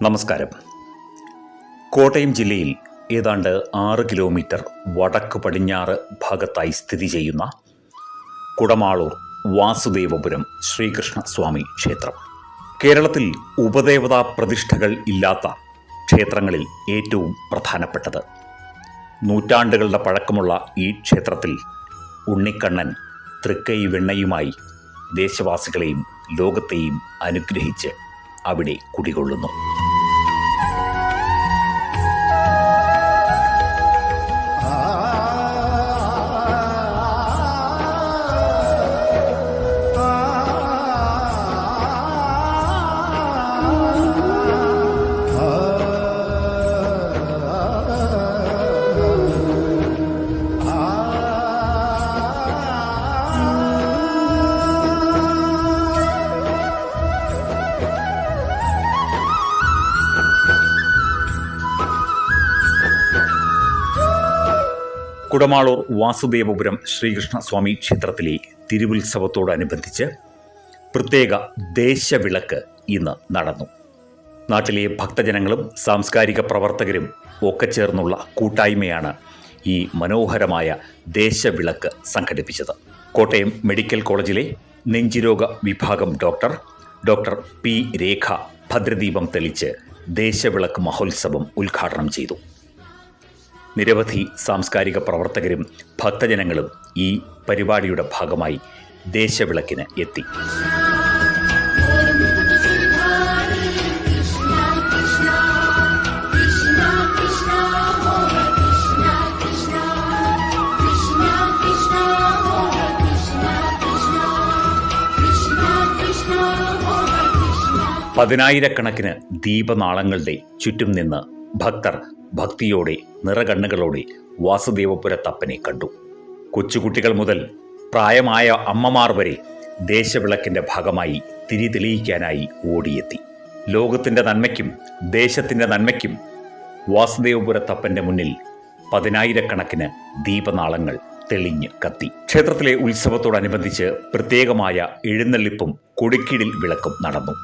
നമസ്കാരം. കോട്ടയം ജില്ലയിൽ ഏതാണ്ട് 6 കിലോമീറ്റർ വടക്ക് പടിഞ്ഞാറ് ഭാഗത്തായി സ്ഥിതി ചെയ്യുന്ന കുടമാളൂർ വാസുദേവപുരം ശ്രീകൃഷ്ണസ്വാമി ക്ഷേത്രം കേരളത്തിൽ ഉപദേവതാ പ്രതിഷ്ഠകൾ ഇല്ലാത്ത ക്ഷേത്രങ്ങളിൽ ഏറ്റവും പ്രധാനപ്പെട്ടത്. നൂറ്റാണ്ടുകളുടെ പഴക്കമുള്ള ഈ ക്ഷേത്രത്തിൽ ഉണ്ണിക്കണ്ണൻ തൃക്കൈ വെണ്ണയുമായി ദേശവാസികളെയും ലോകത്തെയും അനുഗ്രഹിച്ച് അവിടെ കുടികൊള്ളുന്നു. കുടമാളൂർ വാസുദേവപുരം ശ്രീകൃഷ്ണസ്വാമി ക്ഷേത്രത്തിലെ തിരുവുത്സവത്തോടനുബന്ധിച്ച് പ്രത്യേക ദേശവിളക്ക് ഇന്ന് നടന്നു. നാട്ടിലെ ഭക്തജനങ്ങളും സാംസ്കാരിക പ്രവർത്തകരും ഒക്കെ ചേർന്നുള്ള കൂട്ടായ്മയാണ് ഈ മനോഹരമായ ദേശവിളക്ക് സംഘടിപ്പിച്ചത്. കോട്ടയം മെഡിക്കൽ കോളേജിലെ നെഞ്ചുരോഗ വിഭാഗം ഡോക്ടർ പി രേഖ ഭദ്രദീപം തെളിച്ച് ദേശവിളക്ക് മഹോത്സവം ഉദ്ഘാടനം ചെയ്തു. നിരവധി സാംസ്കാരിക പ്രവർത്തകരും ഭക്തജനങ്ങളും ഈ പരിപാടിയുടെ ഭാഗമായി ദേശവിളക്കിന് എത്തി. പതിനായിരക്കണക്കിന് ദീപനാളങ്ങളുടെ ചുറ്റും നിന്ന് ഭക്തർ ഭക്തിയോടെ നിറകണ്ണുകളോടെ വാസുദേവപുരത്തപ്പനെ കണ്ടു. കൊച്ചുകുട്ടികൾ മുതൽ പ്രായമായ അമ്മമാർ വരെ ദേശവിളക്കിൻ്റെ ഭാഗമായി തിരി തെളിയിക്കാനായി ഓടിയെത്തി. ലോകത്തിൻ്റെ നന്മയ്ക്കും ദേശത്തിൻ്റെ നന്മയ്ക്കും വാസുദേവപുരത്തപ്പൻ്റെ മുന്നിൽ പതിനായിരക്കണക്കിന് ദീപനാളങ്ങൾ തെളിഞ്ഞ് കത്തി. ക്ഷേത്രത്തിലെ ഉത്സവത്തോടനുബന്ധിച്ച് പ്രത്യേകമായ എഴുന്നള്ളിപ്പും കൊടിക്കീഴിൽ വിളക്കും നടന്നു.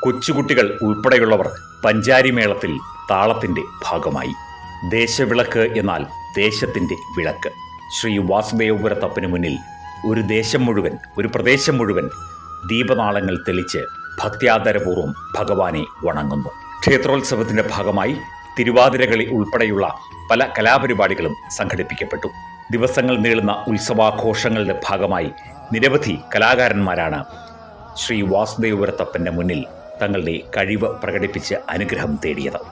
കൊച്ചുകുട്ടികൾ ഉൾപ്പെടെയുള്ളവർ പഞ്ചാരിമേളത്തിൽ താളത്തിൻ്റെ ഭാഗമായി. ദേശവിളക്ക് എന്നാൽ ദേശത്തിൻ്റെ വിളക്ക്. ശ്രീ വാസുദേവപുരത്തപ്പന് മുന്നിൽ ഒരു ദേശം മുഴുവൻ, ഒരു പ്രദേശം മുഴുവൻ ദീപനാളങ്ങൾ തെളിച്ച് ഭക്ത്യാദരപൂർവ്വം ഭഗവാനെ വണങ്ങുന്നു. ക്ഷേത്രോത്സവത്തിൻ്റെ ഭാഗമായി തിരുവാതിരകളി ഉൾപ്പെടെയുള്ള പല കലാപരിപാടികളും സംഘടിപ്പിക്കപ്പെട്ടു. ദിവസങ്ങൾ നീളുന്ന ഉത്സവാഘോഷങ്ങളുടെ ഭാഗമായി നിരവധി കലാകാരന്മാരാണ് ശ്രീ വാസുദേവപുരത്തപ്പൻ്റെ മുന്നിൽ തങ്ങളുടെ കഴിവ് പ്രകടിപ്പിച്ച് അനുഗ്രഹം തേടിയത്.